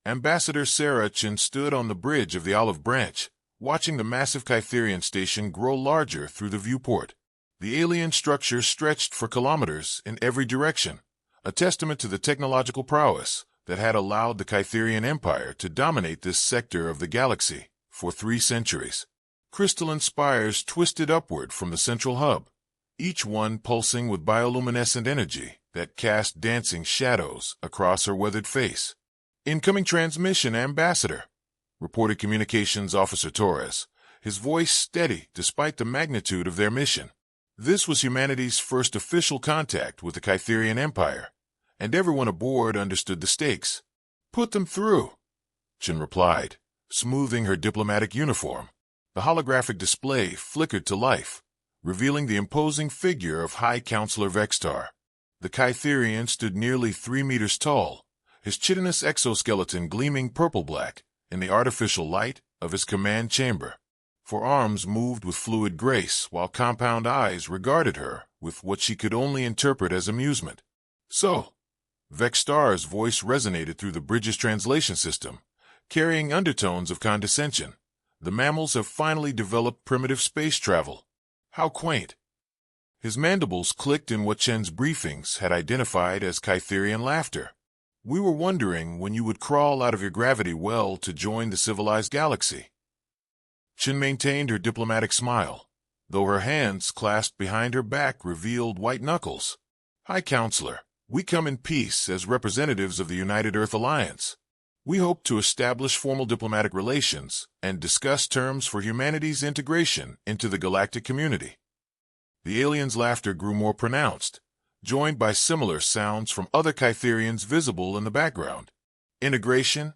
Ambassador Sarah Chin stood on the bridge of the Olive Branch, watching the massive Kytherian station grow larger through the viewport. The alien structure stretched for kilometers in every direction, a testament to the technological prowess that had allowed the Kytherian Empire to dominate this sector of the galaxy for 3 centuries. Crystalline spires twisted upward from the central hub, each one pulsing with bioluminescent energy that cast dancing shadows across her weathered face. "Incoming transmission, Ambassador," reported Communications Officer Torres, his voice steady despite the magnitude of their mission. This was humanity's first official contact with the Kytherian Empire, and everyone aboard understood the stakes. "Put them through," Chin replied, smoothing her diplomatic uniform. The holographic display flickered to life, revealing the imposing figure of High Counselor Vextar. The Kytherian stood nearly 3 meters tall, his chitinous exoskeleton gleaming purple-black in the artificial light of his command chamber. Forearms moved with fluid grace, while compound eyes regarded her with what she could only interpret as amusement. "So," Vextar's voice resonated through the bridge's translation system, carrying undertones of condescension. "The mammals have finally developed primitive space travel. How quaint." His mandibles clicked in what Chen's briefings had identified as Kytherian laughter. "We were wondering when you would crawl out of your gravity well to join the civilized galaxy." Chen maintained her diplomatic smile, though her hands clasped behind her back revealed white knuckles. "High Counselor, we come in peace as representatives of the United Earth Alliance. We hope to establish formal diplomatic relations and discuss terms for humanity's integration into the galactic community." The alien's laughter grew more pronounced, joined by similar sounds from other Kytherians visible in the background. "Integration?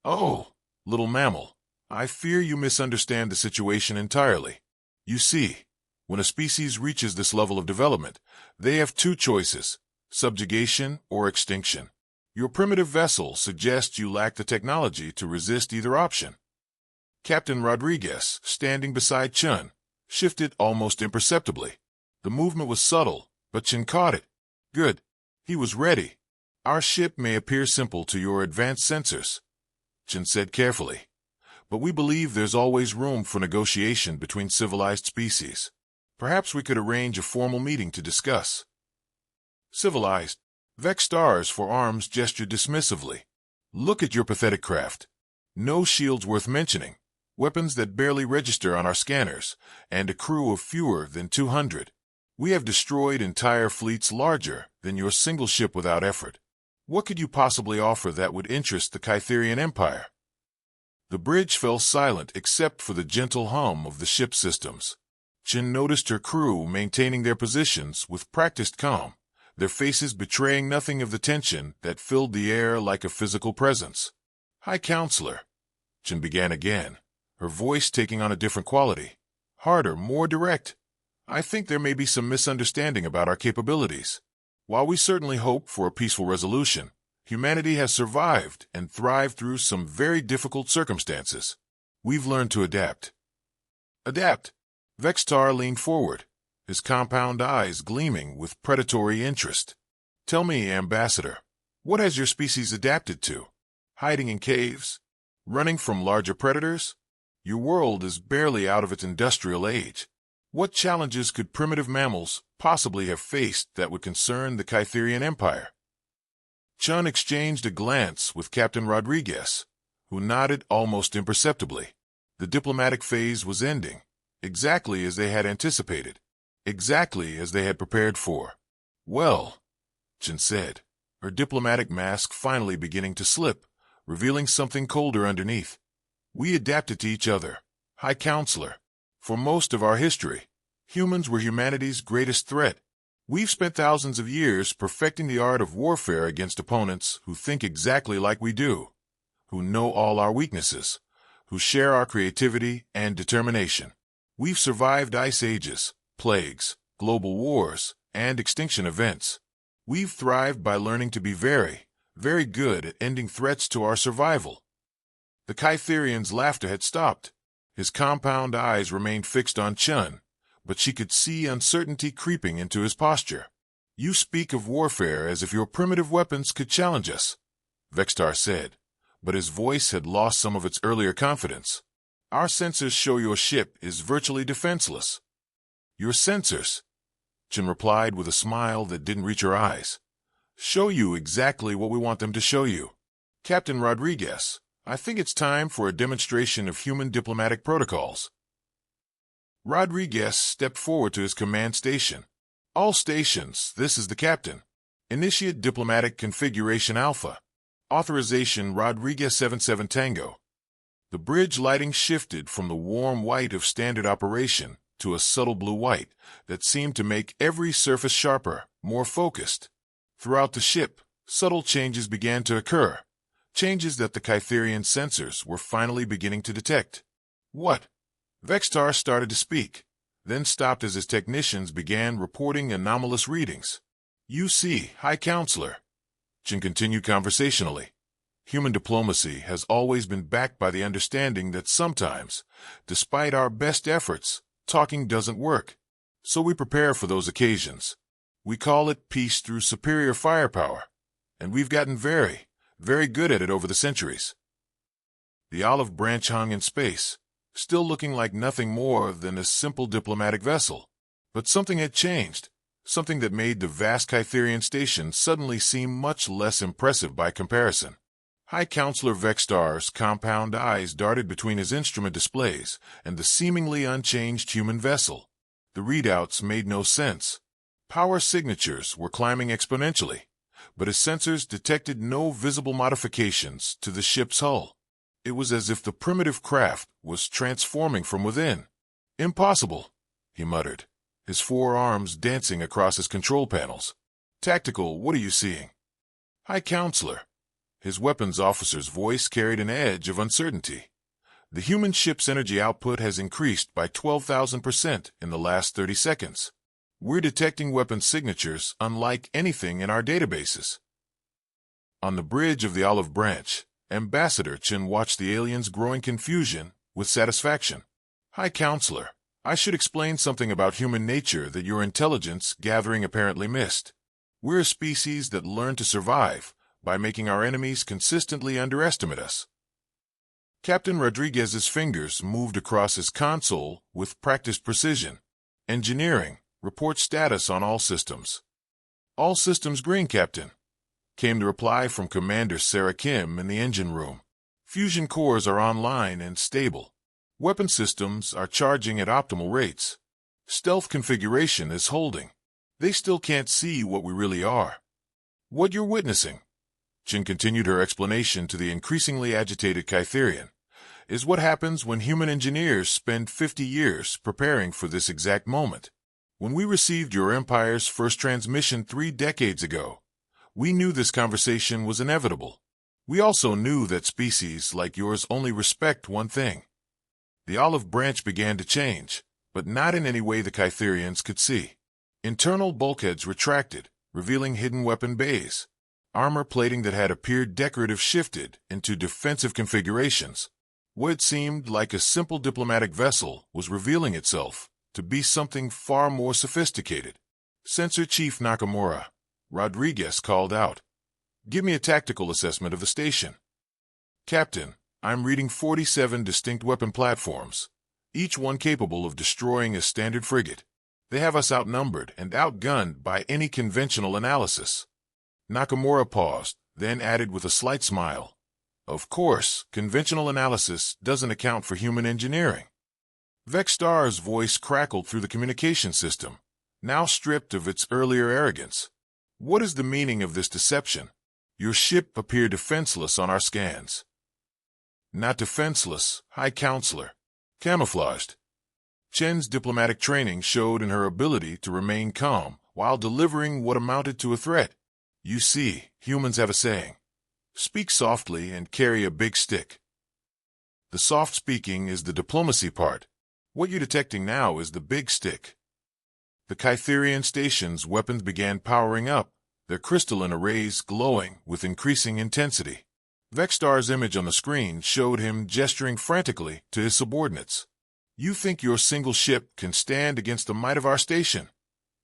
Oh, little mammal, I fear you misunderstand the situation entirely. You see, when a species reaches this level of development, they have 2 choices, subjugation or extinction. Your primitive vessel suggests you lack the technology to resist either option." Captain Rodriguez, standing beside Chun, shifted almost imperceptibly. The movement was subtle, but Chen caught it. "Good. He was ready. Our ship may appear simple to your advanced sensors," Chen said carefully, "but we believe there's always room for negotiation between civilized species. Perhaps we could arrange a formal meeting to discuss." "Civilized?" Vextar's forearms gestured dismissively. "Look at your pathetic craft. No shields worth mentioning, weapons that barely register on our scanners, and a crew of fewer than 200. We have destroyed entire fleets larger than your single ship without effort. What could you possibly offer that would interest the Kytherian Empire?" The bridge fell silent except for the gentle hum of the ship systems. Chen noticed her crew maintaining their positions with practiced calm, their faces betraying nothing of the tension that filled the air like a physical presence. "High Counselor," Chen began again, her voice taking on a different quality, harder, more direct. "I think there may be some misunderstanding about our capabilities. While we certainly hope for a peaceful resolution, humanity has survived and thrived through some very difficult circumstances. We've learned to adapt." "Adapt?" Vextar leaned forward, his compound eyes gleaming with predatory interest. "Tell me, Ambassador, what has your species adapted to? Hiding in caves? Running from larger predators? Your world is barely out of its industrial age. What challenges could primitive mammals possibly have faced that would concern the Kytherian Empire?" Chun exchanged a glance with Captain Rodriguez, who nodded almost imperceptibly. The diplomatic phase was ending, exactly as they had anticipated, exactly as they had prepared for. "Well," Chen said, her diplomatic mask finally beginning to slip, revealing something colder underneath. "We adapted to each other, High Counselor. For most of our history, humans were humanity's greatest threat. We've spent thousands of years perfecting the art of warfare against opponents who think exactly like we do, who know all our weaknesses, who share our creativity and determination. We've survived ice ages, plagues, global wars, and extinction events. We've thrived by learning to be very, very good at ending threats to our survival." The Kytherian's laughter had stopped. His compound eyes remained fixed on Chun, but she could see uncertainty creeping into his posture. "You speak of warfare as if your primitive weapons could challenge us," Vextar said, but his voice had lost some of its earlier confidence. "Our sensors show your ship is virtually defenseless." "Your sensors," Chen replied with a smile that didn't reach her eyes, "show you exactly what we want them to show you. Captain Rodriguez, I think it's time for a demonstration of human diplomatic protocols." Rodriguez stepped forward to his command station. "All stations, this is the captain. Initiate diplomatic configuration Alpha. Authorization Rodriguez 77 Tango." The bridge lighting shifted from the warm white of standard operation to a subtle blue-white that seemed to make every surface sharper, more focused. Throughout the ship, subtle changes began to occur, changes that the Kytherian sensors were finally beginning to detect. "What?" Vextar started to speak, then stopped as his technicians began reporting anomalous readings. "You see, High Counselor," Chen continued conversationally, "human diplomacy has always been backed by the understanding that sometimes, despite our best efforts, talking doesn't work. So we prepare for those occasions. We call it peace through superior firepower, and we've gotten very, very good at it over the centuries." The olive branch hung in space, still looking like nothing more than a simple diplomatic vessel. But something had changed, something that made the vast Kytherian station suddenly seem much less impressive by comparison. High Counselor Vextar's compound eyes darted between his instrument displays and the seemingly unchanged human vessel. The readouts made no sense. Power signatures were climbing exponentially, but his sensors detected no visible modifications to the ship's hull. It was as if the primitive craft was transforming from within. "Impossible," he muttered, his forearms dancing across his control panels. "Tactical, what are you seeing?" "High Counselor." His weapons officer's voice carried an edge of uncertainty. "The human ship's energy output has increased by 12,000% in the last 30 seconds. We're detecting weapon signatures unlike anything in our databases." On the bridge of the Olive Branch, Ambassador Chen watched the aliens' growing confusion with satisfaction. "High Counselor, I should explain something about human nature that your intelligence gathering apparently missed. We're a species that learn to survive by making our enemies consistently underestimate us." Captain Rodriguez's fingers moved across his console with practiced precision. "Engineering, report status on all systems." "All systems green, Captain," came the reply from Commander Sarah Kim in the engine room. "Fusion cores are online and stable. Weapon systems are charging at optimal rates. Stealth configuration is holding. They still can't see what we really are." "What you're witnessing," Chen continued her explanation to the increasingly agitated Kytherian, "is what happens when human engineers spend 50 years preparing for this exact moment. When we received your Empire's first transmission 3 decades ago, we knew this conversation was inevitable. We also knew that species like yours only respect one thing." The olive branch began to change, but not in any way the Kytherians could see. Internal bulkheads retracted, revealing hidden weapon bays. Armor plating that had appeared decorative shifted into defensive configurations. What seemed like a simple diplomatic vessel was revealing itself to be something far more sophisticated. "Sensor Chief Nakamura," Rodriguez called out, "give me a tactical assessment of the station." "Captain, I'm reading 47 distinct weapon platforms, each one capable of destroying a standard frigate. They have us outnumbered and outgunned by any conventional analysis." Nakamura paused, then added with a slight smile, "Of course, conventional analysis doesn't account for human engineering." Vextar's voice crackled through the communication system, now stripped of its earlier arrogance. "What is the meaning of this deception? Your ship appeared defenseless on our scans." "Not defenseless, High Counselor. Camouflaged." Chen's diplomatic training showed in her ability to remain calm while delivering what amounted to a threat. "You see, humans have a saying. Speak softly and carry a big stick. The soft speaking is the diplomacy part. What you're detecting now is the big stick." The Kytherian station's weapons began powering up, their crystalline arrays glowing with increasing intensity. Vextar's image on the screen showed him gesturing frantically to his subordinates. "You think your single ship can stand against the might of our station?"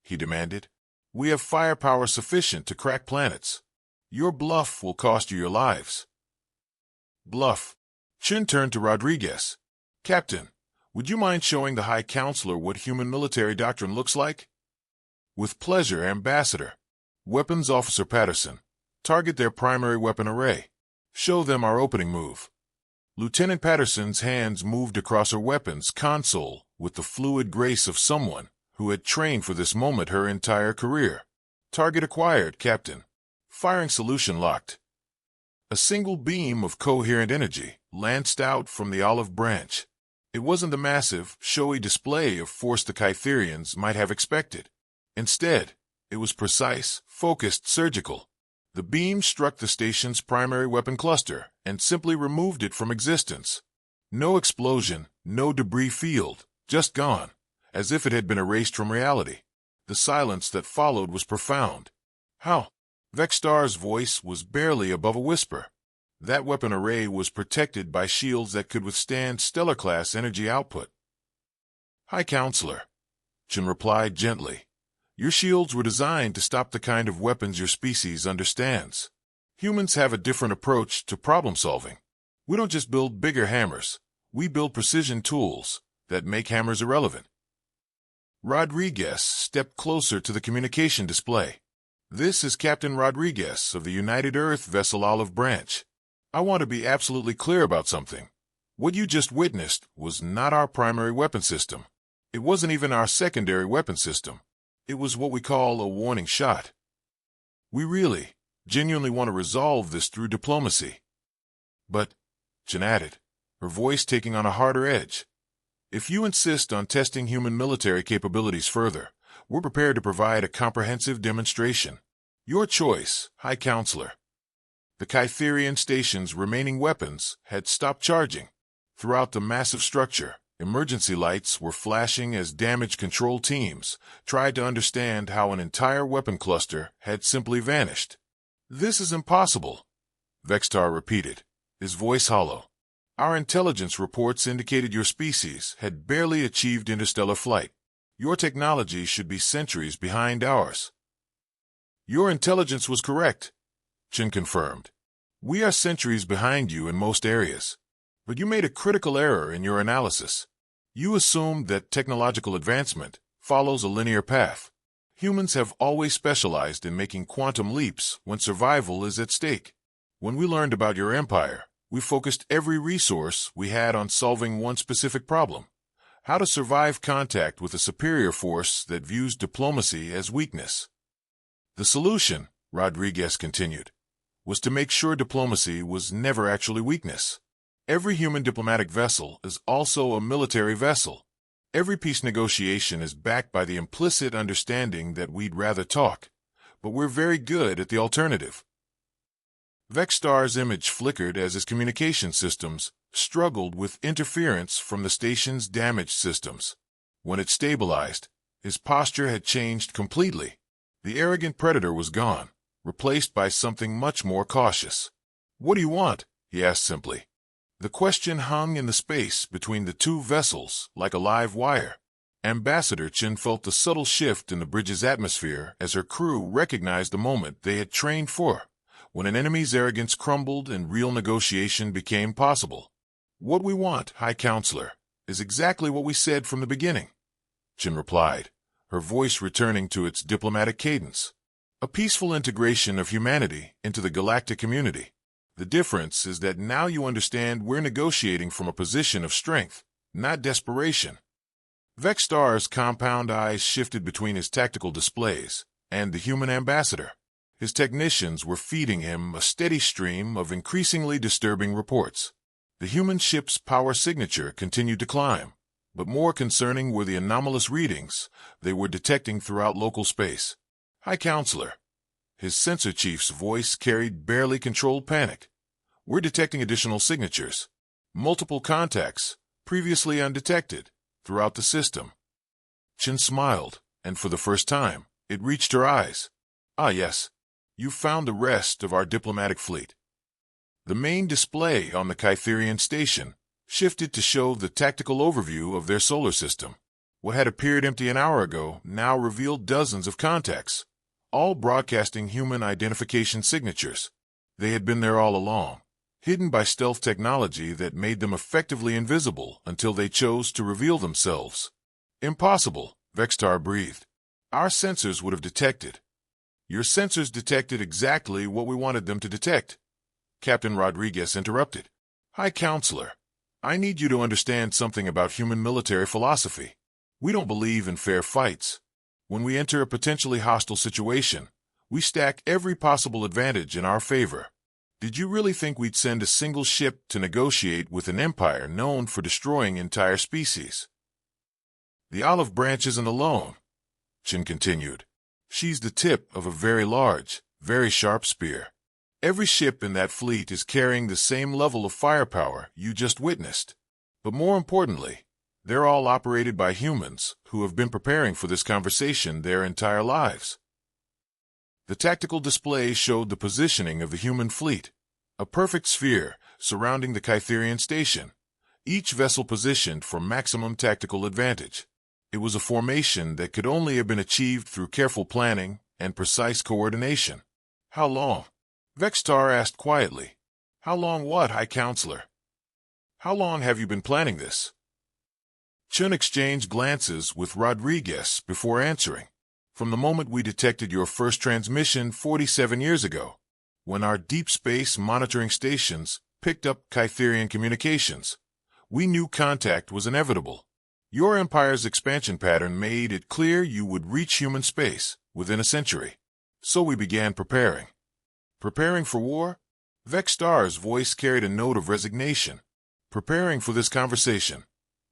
he demanded. "We have firepower sufficient to crack planets. Your bluff will cost you your lives." Bluff. Chin turned to Rodriguez. Captain, would you mind showing the High Counselor what human military doctrine looks like? With pleasure, Ambassador. Weapons Officer Patterson. Target their primary weapon array. Show them our opening move. Lieutenant Patterson's hands moved across her weapons console with the fluid grace of someone who had trained for this moment her entire career. Target acquired, Captain. Firing solution locked. A single beam of coherent energy lanced out from the olive branch. It wasn't the massive, showy display of force the Kytherians might have expected. Instead, it was precise, focused, surgical. The beam struck the station's primary weapon cluster and simply removed it from existence. No explosion, no debris field, just gone, as if it had been erased from reality. The silence that followed was profound. How? Vextar's voice was barely above a whisper. That weapon array was protected by shields that could withstand stellar-class energy output. High Counselor, Chin replied gently. Your shields were designed to stop the kind of weapons your species understands. Humans have a different approach to problem-solving. We don't just build bigger hammers. We build precision tools that make hammers irrelevant. Rodriguez stepped closer to the communication display. This is Captain Rodriguez of the United Earth vessel Olive Branch. I want to be absolutely clear about something. What you just witnessed was not our primary weapon system. It wasn't even our secondary weapon system. It was what we call a warning shot. We really, genuinely want to resolve this through diplomacy. But, Chin added, her voice taking on a harder edge, if you insist on testing human military capabilities further, we're prepared to provide a comprehensive demonstration. Your choice, High Counselor. The Kytherian station's remaining weapons had stopped charging. Throughout the massive structure, emergency lights were flashing as damage control teams tried to understand how an entire weapon cluster had simply vanished. This is impossible, Vextar repeated, his voice hollow. Our intelligence reports indicated your species had barely achieved interstellar flight. Your technology should be centuries behind ours. Your intelligence was correct, Chin confirmed. We are centuries behind you in most areas. But you made a critical error in your analysis. You assumed that technological advancement follows a linear path. Humans have always specialized in making quantum leaps when survival is at stake. When we learned about your empire, we focused every resource we had on solving one specific problem: how to survive contact with a superior force that views diplomacy as weakness. The solution, Rodriguez continued, was to make sure diplomacy was never actually weakness. Every human diplomatic vessel is also a military vessel. Every peace negotiation is backed by the implicit understanding that we'd rather talk, but we're very good at the alternative. Vextar's image flickered as his communication systems struggled with interference from the station's damaged systems. When it stabilized, his posture had changed completely. The arrogant predator was gone, replaced by something much more cautious. What do you want? He asked simply. The question hung in the space between the two vessels like a live wire. Ambassador Chin felt the subtle shift in the bridge's atmosphere as her crew recognized the moment they had trained for, when an enemy's arrogance crumbled and real negotiation became possible. What we want, High Counselor, is exactly what we said from the beginning, Chin replied, her voice returning to its diplomatic cadence. A peaceful integration of humanity into the galactic community. The difference is that now you understand we're negotiating from a position of strength, not desperation. Vextar's compound eyes shifted between his tactical displays and the human ambassador. His technicians were feeding him a steady stream of increasingly disturbing reports. The human ship's power signature continued to climb, but more concerning were the anomalous readings they were detecting throughout local space. High Counselor, his sensor chief's voice carried barely controlled panic. We're detecting additional signatures, multiple contacts, previously undetected, throughout the system. Chin smiled, and for the first time, it reached her eyes. Ah yes, you found the rest of our diplomatic fleet. The main display on the Kytherian station shifted to show the tactical overview of their solar system. What had appeared empty an hour ago now revealed dozens of contacts, all broadcasting human identification signatures. They had been there all along, hidden by stealth technology that made them effectively invisible until they chose to reveal themselves. Impossible, Vextar breathed. Our sensors would have detected. Your sensors detected exactly what we wanted them to detect, Captain Rodriguez interrupted. High Counselor, I need you to understand something about human military philosophy. We don't believe in fair fights. When we enter a potentially hostile situation, we stack every possible advantage in our favor. Did you really think we'd send a single ship to negotiate with an empire known for destroying entire species? The olive branch isn't alone, Chen continued. She's the tip of a very large, very sharp spear. Every ship in that fleet is carrying the same level of firepower you just witnessed. But more importantly, they're all operated by humans who have been preparing for this conversation their entire lives. The tactical display showed the positioning of the human fleet, a perfect sphere surrounding the Kytherian station, each vessel positioned for maximum tactical advantage. It was a formation that could only have been achieved through careful planning and precise coordination. How long? Vextar asked quietly. How long what, High Counselor? How long have you been planning this? Chun exchanged glances with Rodriguez before answering. From the moment we detected your first transmission 47 years ago, when our deep space monitoring stations picked up Kytherian communications, we knew contact was inevitable. Your empire's expansion pattern made it clear you would reach human space within a century. So we began preparing. Preparing for war? Vextar's voice carried a note of resignation. Preparing for this conversation,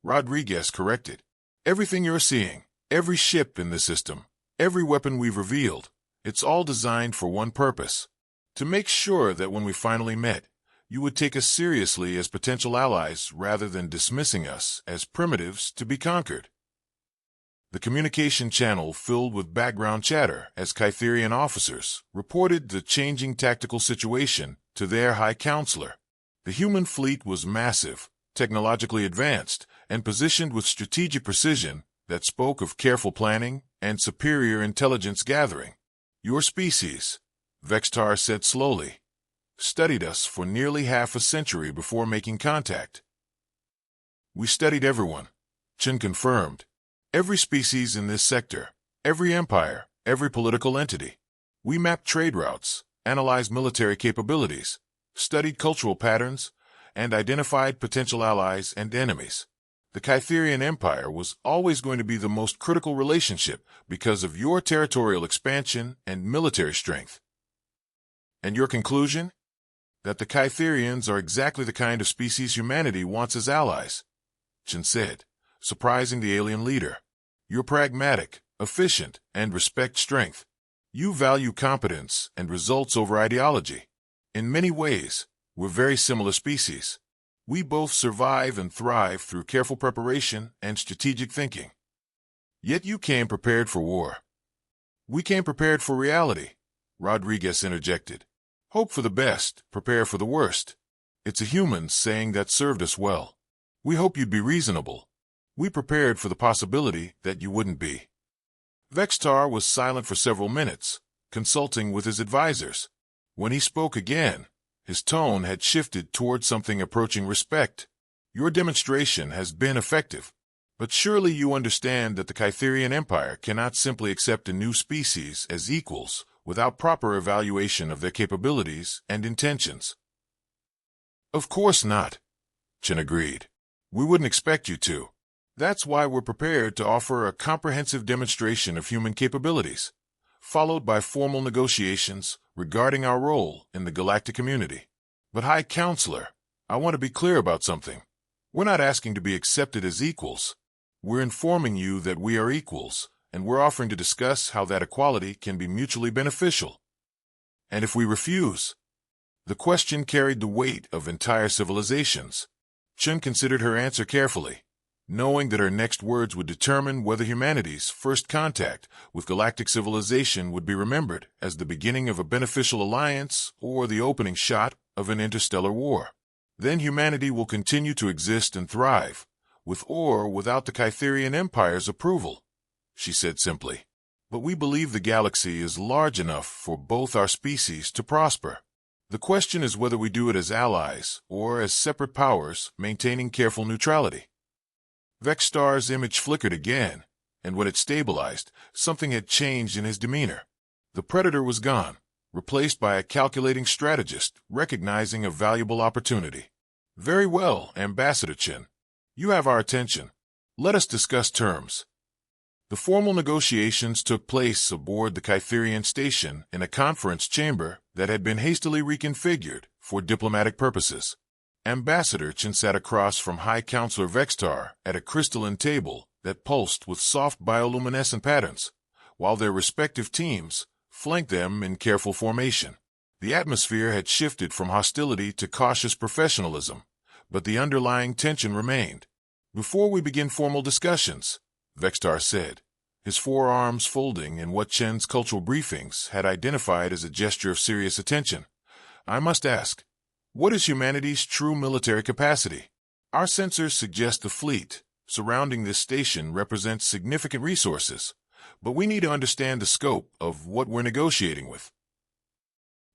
Rodriguez corrected. Everything you're seeing, every ship in the system, every weapon we've revealed, it's all designed for one purpose. To make sure that when we finally met, you would take us seriously as potential allies rather than dismissing us as primitives to be conquered. The communication channel filled with background chatter as Kytherian officers reported the changing tactical situation to their High Counselor. The human fleet was massive, technologically advanced, and positioned with strategic precision that spoke of careful planning and superior intelligence gathering. Your species, Vextar said slowly, studied us for nearly half a century before making contact. We studied everyone, Chen confirmed. Every species in this sector, every empire, every political entity. We mapped trade routes, analyzed military capabilities, studied cultural patterns, and identified potential allies and enemies. The Kytherian Empire was always going to be the most critical relationship because of your territorial expansion and military strength. And your conclusion? That the Kytherians are exactly the kind of species humanity wants as allies, Chen said, surprising the alien leader. You're pragmatic, efficient, and respect strength. You value competence and results over ideology. In many ways, we're very similar species. We both survive and thrive through careful preparation and strategic thinking. Yet you came prepared for war. We came prepared for reality, Rodriguez interjected. Hope for the best, prepare for the worst. It's a human saying that served us well. We hope you'd be reasonable. We prepared for the possibility that you wouldn't be. Vextar was silent for several minutes, consulting with his advisors. When he spoke again, his tone had shifted toward something approaching respect. Your demonstration has been effective, but surely you understand that the Kytherian Empire cannot simply accept a new species as equals without proper evaluation of their capabilities and intentions. Of course not, Chen agreed. We wouldn't expect you to. That's why we're prepared to offer a comprehensive demonstration of human capabilities, followed by formal negotiations regarding our role in the galactic community. But High Counselor, I want to be clear about something. We're not asking to be accepted as equals. We're informing you that we are equals, and we're offering to discuss how that equality can be mutually beneficial. And if we refuse? The question carried the weight of entire civilizations. Chen considered her answer carefully, knowing that her next words would determine whether humanity's first contact with galactic civilization would be remembered as the beginning of a beneficial alliance or the opening shot of an interstellar war. Then humanity will continue to exist and thrive, with or without the Kytherian Empire's approval, she said simply. But we believe the galaxy is large enough for both our species to prosper. The question is whether we do it as allies or as separate powers, maintaining careful neutrality. Vextar's image flickered again, and when it stabilized, something had changed in his demeanor. The predator was gone, replaced by a calculating strategist, recognizing a valuable opportunity. Very well, Ambassador Chen. You have our attention. Let us discuss terms. The formal negotiations took place aboard the Kytherian station in a conference chamber that had been hastily reconfigured for diplomatic purposes. Ambassador Chen sat across from High Counselor Vextar at a crystalline table that pulsed with soft bioluminescent patterns, while their respective teams flanked them in careful formation. The atmosphere had shifted from hostility to cautious professionalism, but the underlying tension remained. Before we begin formal discussions, Vextar said, his forearms folding in what Chen's cultural briefings had identified as a gesture of serious attention, I must ask, what is humanity's true military capacity? Our sensors suggest the fleet surrounding this station represents significant resources, but we need to understand the scope of what we're negotiating with.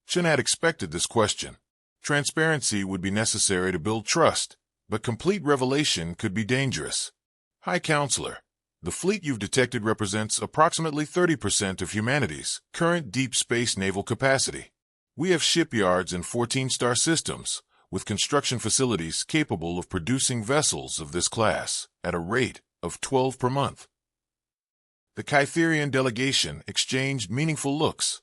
Chen had expected this question. Transparency would be necessary to build trust, but complete revelation could be dangerous. High Counselor, the fleet you've detected represents approximately 30% of humanity's current deep space naval capacity. We have shipyards and 14-star systems, with construction facilities capable of producing vessels of this class at a rate of 12 per month. The Kytherian delegation exchanged meaningful looks.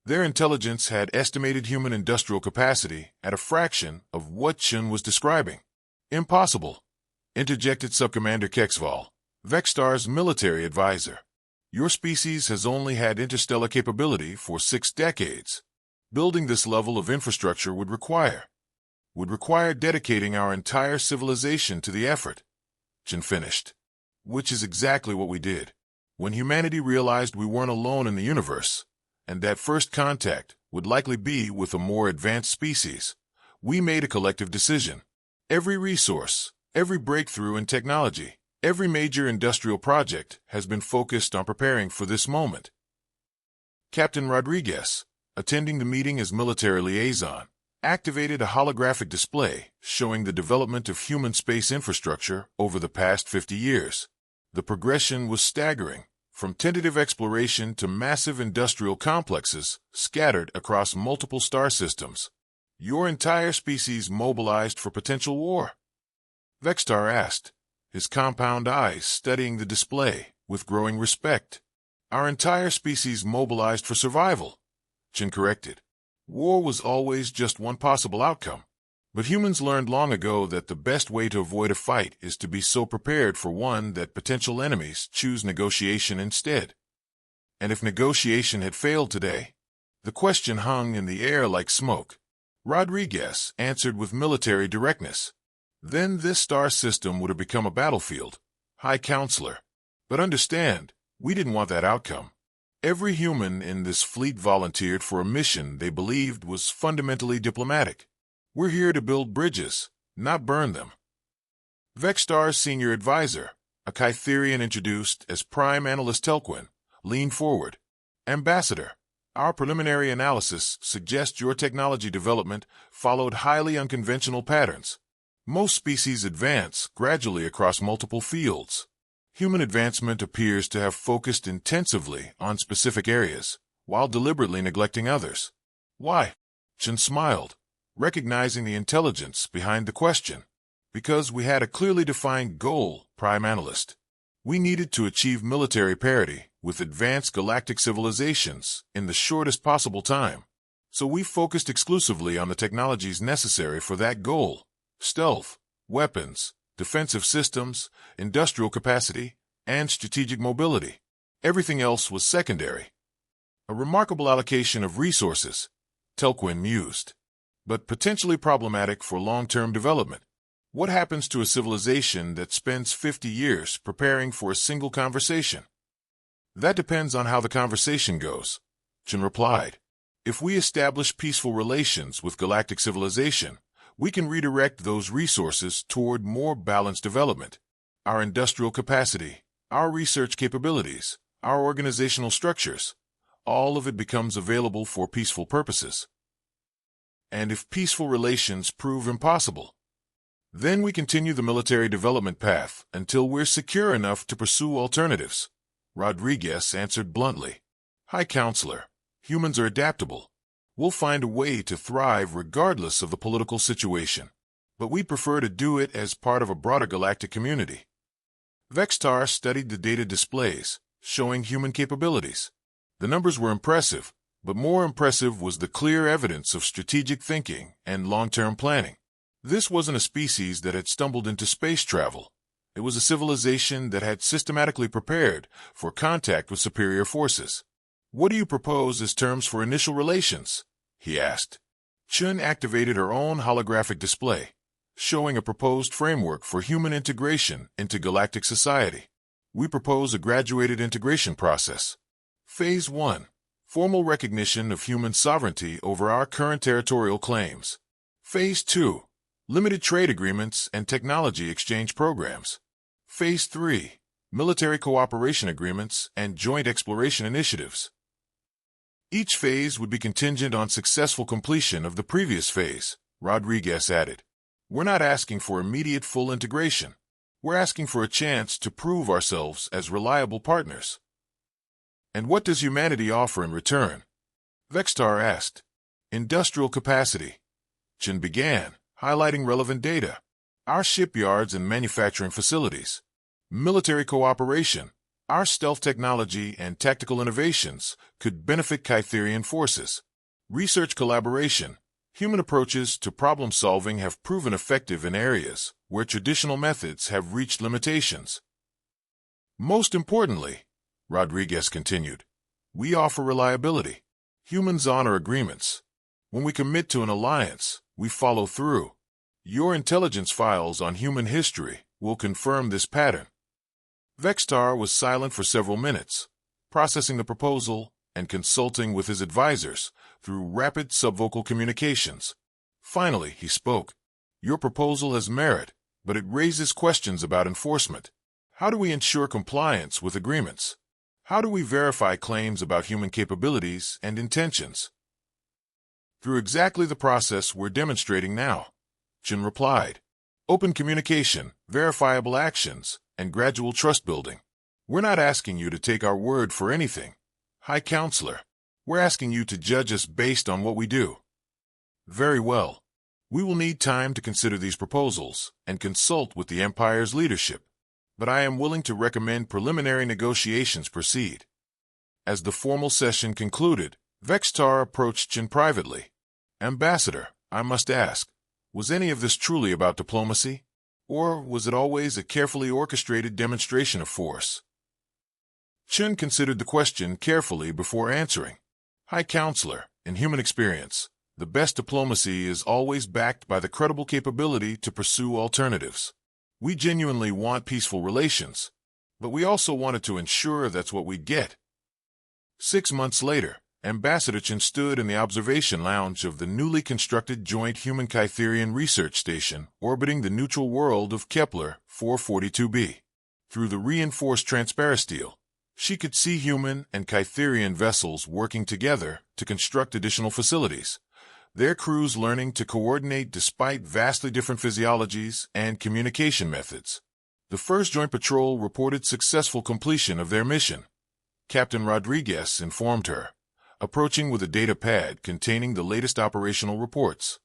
Their intelligence had estimated human industrial capacity at a fraction of what Chen was describing. Impossible, interjected Subcommander Kexval, Vextar's military advisor. Your species has only had interstellar capability for 6 decades. Building this level of infrastructure would require dedicating our entire civilization to the effort, Chen finished. Which is exactly what we did. When humanity realized we weren't alone in the universe, and that first contact would likely be with a more advanced species, we made a collective decision. Every resource, every breakthrough in technology, every major industrial project has been focused on preparing for this moment. Captain Rodriguez, attending the meeting as military liaison, activated a holographic display showing the development of human space infrastructure over the past 50 years. The progression was staggering, from tentative exploration to massive industrial complexes scattered across multiple star systems. Your entire species mobilized for potential war? Vextar asked, his compound eyes studying the display with growing respect. Our entire species mobilized for survival, Chen corrected. War was always just one possible outcome. But humans learned long ago that the best way to avoid a fight is to be so prepared for one that potential enemies choose negotiation instead. And if negotiation had failed today, the question hung in the air like smoke. Rodriguez answered with military directness. Then this star system would have become a battlefield, High Counselor. But understand, we didn't want that outcome. Every human in this fleet volunteered for a mission they believed was fundamentally diplomatic. We're here to build bridges, not burn them. Vextar's senior advisor, a Kytherian introduced as Prime Analyst Telquin, leaned forward. Ambassador, our preliminary analysis suggests your technology development followed highly unconventional patterns. Most species advance gradually across multiple fields. Human advancement appears to have focused intensively on specific areas, while deliberately neglecting others. Why? Chen smiled, recognizing the intelligence behind the question. Because we had a clearly defined goal, Prime Analyst. We needed to achieve military parity with advanced galactic civilizations in the shortest possible time. So we focused exclusively on the technologies necessary for that goal: stealth, weapons, defensive systems, industrial capacity, and strategic mobility. Everything else was secondary. A remarkable allocation of resources, Telquin mused, but potentially problematic for long-term development. What happens to a civilization that spends 50 years preparing for a single conversation? That depends on how the conversation goes, Chen replied. If we establish peaceful relations with galactic civilization, we can redirect those resources toward more balanced development. Our industrial capacity, our research capabilities, our organizational structures, all of it becomes available for peaceful purposes. and if peaceful relations prove impossible, then we continue the military development path until we're secure enough to pursue alternatives. Rodriguez answered bluntly. High Counselor, humans are adaptable. We'll find a way to thrive regardless of the political situation, but we prefer to do it as part of a broader galactic community. Vextar studied the data displays, showing human capabilities. The numbers were impressive, but more impressive was the clear evidence of strategic thinking and long-term planning. This wasn't a species that had stumbled into space travel. It was a civilization that had systematically prepared for contact with superior forces. "What do you propose as terms for initial relations?" he asked. Chun activated her own holographic display, showing a proposed framework for human integration into galactic society. "We propose a graduated integration process. Phase 1. Formal recognition of human sovereignty over our current territorial claims. Phase 2. Limited trade agreements and technology exchange programs. Phase 3. Military cooperation agreements and joint exploration initiatives." Each phase would be contingent on successful completion of the previous phase, Rodriguez added. "We're not asking for immediate full integration. We're asking for a chance to prove ourselves as reliable partners." "And what does humanity offer in return?" Vextar asked. "Industrial capacity," Chin began, highlighting relevant data. "Our shipyards and manufacturing facilities. Military cooperation. Our stealth technology and tactical innovations could benefit Kytherian forces. Research collaboration. Human approaches to problem-solving have proven effective in areas where traditional methods have reached limitations. Most importantly," Rodriguez continued, "we offer reliability. Humans honor agreements. When we commit to an alliance, we follow through. Your intelligence files on human history will confirm this pattern." Vextar was silent for several minutes, processing the proposal and consulting with his advisors through rapid subvocal communications. Finally, he spoke. "Your proposal has merit, but it raises questions about enforcement. How do we ensure compliance with agreements? How do we verify claims about human capabilities and intentions?" "Through exactly the process we're demonstrating now," Jin replied. "Open communication, verifiable actions, and gradual trust building. We're not asking you to take our word for anything, High Counselor. We're asking you to judge us based on what we do." "Very well. We will need time to consider these proposals and consult with the Empire's leadership, but I am willing to recommend preliminary negotiations proceed." As the formal session concluded, Vextar approached Chin privately. "Ambassador, I must ask, was any of this truly about diplomacy? Or was it always a carefully orchestrated demonstration of force?" Chen considered the question carefully before answering. "High Counselor, in human experience, the best diplomacy is always backed by the credible capability to pursue alternatives. We genuinely want peaceful relations, but we also wanted to ensure that's what we'd get." 6 months later, Ambassador Chen stood in the observation lounge of the newly constructed joint human-Kytherian research station orbiting the neutral world of Kepler 442b. Through the reinforced transparisteel, she could see human and Kytherian vessels working together to construct additional facilities, their crews learning to coordinate despite vastly different physiologies and communication methods. The first joint patrol reported successful completion of their mission, Captain Rodriguez informed her, approaching with a data pad containing the latest operational reports.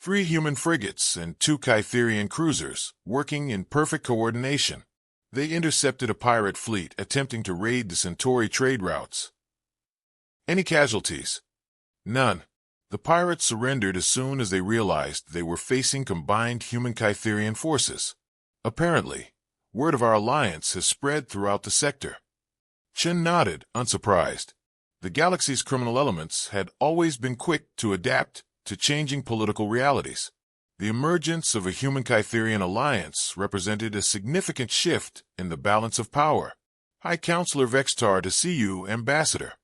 3 human frigates and 2 Kytherian cruisers, working in perfect coordination. They intercepted a pirate fleet attempting to raid the Centauri trade routes. "Any casualties?" "None. The pirates surrendered as soon as they realized they were facing combined human-Kytherian forces. Apparently, word of our alliance has spread throughout the sector." Chen nodded, unsurprised. The galaxy's criminal elements had always been quick to adapt to changing political realities. The emergence of a human-Kytherian alliance represented a significant shift in the balance of power. "High Counselor Vextar to see you, Ambassador,"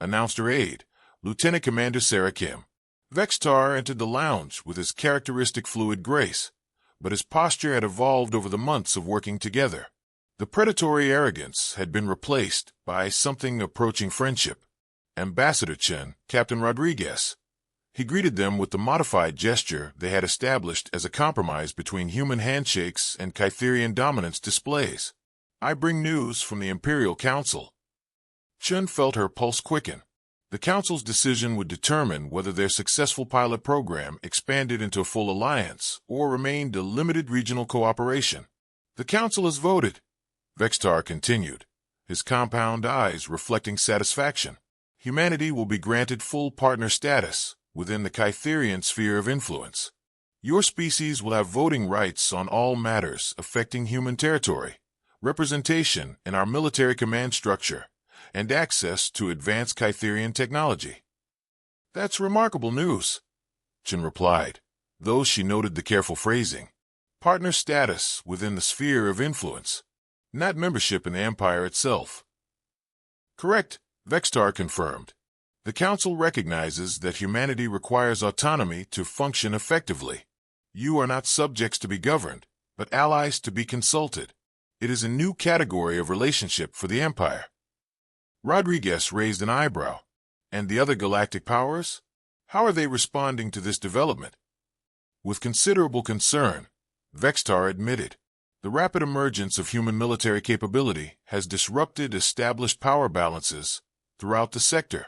announced her aide, Lieutenant Commander Sarah Kim. Vextar entered the lounge with his characteristic fluid grace, but his posture had evolved over the months of working together. The predatory arrogance had been replaced by something approaching friendship. "Ambassador Chen, Captain Rodriguez." He greeted them with the modified gesture they had established as a compromise between human handshakes and Kytherian dominance displays. I bring news from the Imperial Council. Chun felt her pulse quicken. The Council's decision would determine whether their successful pilot program expanded into a full alliance or remained a limited regional cooperation. The Council has voted, Vextar continued, his compound eyes reflecting satisfaction. Humanity will be granted full partner status within the Kytherian sphere of influence. Your species will have voting rights on all matters affecting human territory, representation in our military command structure, and access to advanced Kytherian technology. That's remarkable news, Chun replied, though she noted the careful phrasing. Partner status within the sphere of influence, not membership in the Empire itself. Correct, Vextar confirmed. The Council recognizes that humanity requires autonomy to function effectively. You are not subjects to be governed, but allies to be consulted. It is a new category of relationship for the Empire. Rodriguez raised an eyebrow. And the other galactic powers? How are they responding to this development? With considerable concern, Vextar admitted. The rapid emergence of human military capability has disrupted established power balances throughout the sector.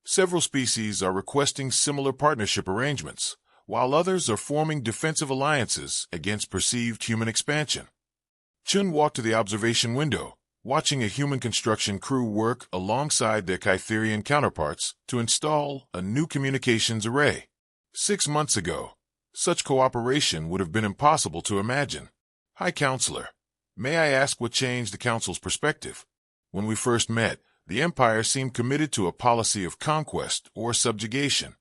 Several species are requesting similar partnership arrangements, while others are forming defensive alliances against perceived human expansion. Chun walked to the observation window, watching a human construction crew work alongside their Kytherian counterparts to install a new communications array. 6 months ago, such cooperation would have been impossible to imagine. High Counselor, may I ask what changed the Council's perspective? When we first met, the Empire seemed committed to a policy of conquest or subjugation.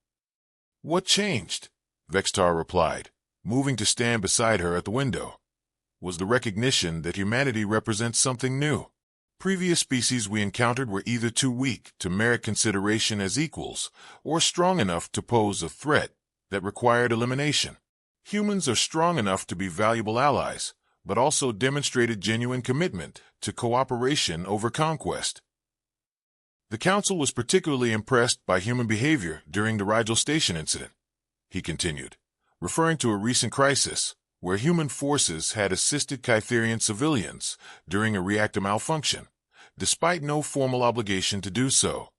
What changed? Vextar replied, moving to stand beside her at the window. Was the recognition that humanity represents something new. Previous species we encountered were either too weak to merit consideration as equals, or strong enough to pose a threat that required elimination. Humans are strong enough to be valuable allies, but also demonstrated genuine commitment to cooperation over conquest. The Council was particularly impressed by human behavior during the Rigel Station incident, he continued, referring to a recent crisis where human forces had assisted Kytherian civilians during a reactor malfunction, despite no formal obligation to do so.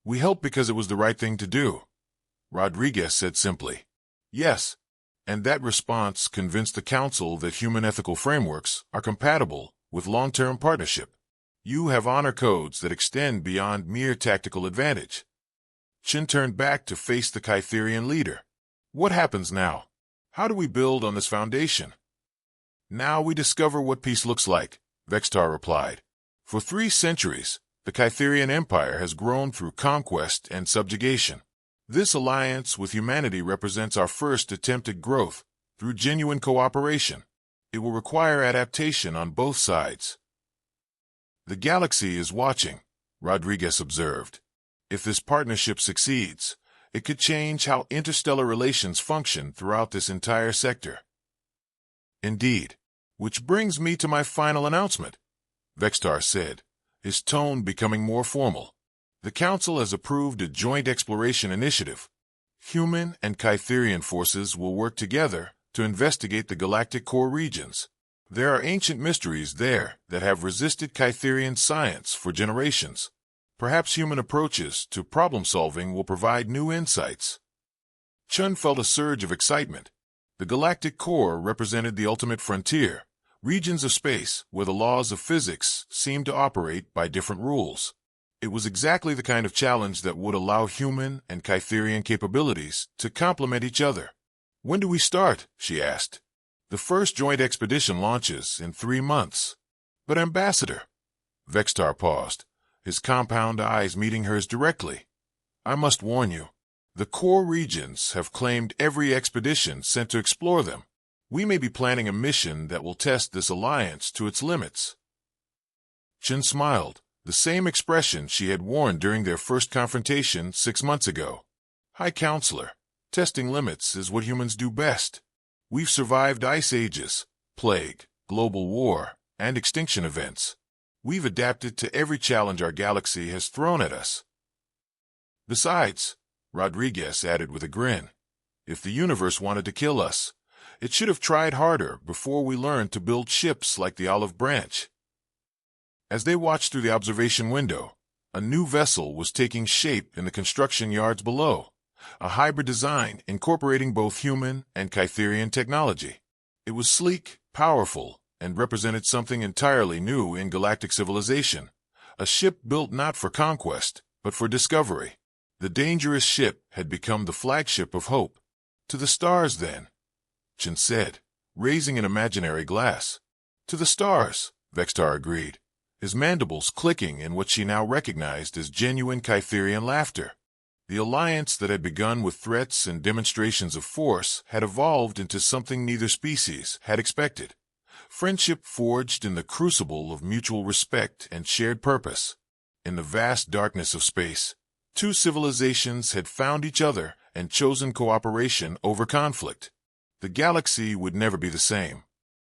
We helped because it was the right thing to do, Rodriguez said simply. Yes, and that response convinced the Council that human ethical frameworks are compatible with long-term partnership. You have honor codes that extend beyond mere tactical advantage. Chin turned back to face the Kytherian leader. What happens now? How do we build on this foundation? Now we discover what peace looks like, Vextar replied. For 3 centuries, the Kytherian Empire has grown through conquest and subjugation. This alliance with humanity represents our first attempt at growth through genuine cooperation. It will require adaptation on both sides. The galaxy is watching, Rodriguez observed. If this partnership succeeds, it could change how interstellar relations function throughout this entire sector. Indeed. Which brings me to my final announcement, Vextar said, his tone becoming more formal. The Council has approved a joint exploration initiative. Human and Kytherian forces will work together to investigate the galactic core regions. There are ancient mysteries there that have resisted Kytherian science for generations. Perhaps human approaches to problem-solving will provide new insights. Chun felt a surge of excitement. The galactic core represented the ultimate frontier, regions of space where the laws of physics seemed to operate by different rules. It was exactly the kind of challenge that would allow human and Kytherian capabilities to complement each other. When do we start? She asked. The first joint expedition launches in 3 months. But Ambassador, Vextar paused, his compound eyes meeting hers directly. I must warn you. The core regions have claimed every expedition sent to explore them. We may be planning a mission that will test this alliance to its limits. Chin smiled, the same expression she had worn during their first confrontation 6 months ago. High Counselor, testing limits is what humans do best. We've survived ice ages, plague, global war, and extinction events. We've adapted to every challenge our galaxy has thrown at us. Besides, Rodriguez added with a grin. If the universe wanted to kill us, it should have tried harder before we learned to build ships like the Olive Branch. As they watched through the observation window, a new vessel was taking shape in the construction yards below, a hybrid design incorporating both human and Kytherian technology. It was sleek, powerful, and represented something entirely new in galactic civilization, a ship built not for conquest, but for discovery. The dangerous ship had become the flagship of hope. To the stars, then, Chen said, raising an imaginary glass. To the stars, Vextar agreed, his mandibles clicking in what she now recognized as genuine Kytherian laughter. The alliance that had begun with threats and demonstrations of force had evolved into something neither species had expected. Friendship forged in the crucible of mutual respect and shared purpose. In the vast darkness of space, two civilizations had found each other and chosen cooperation over conflict. The galaxy would never be the same.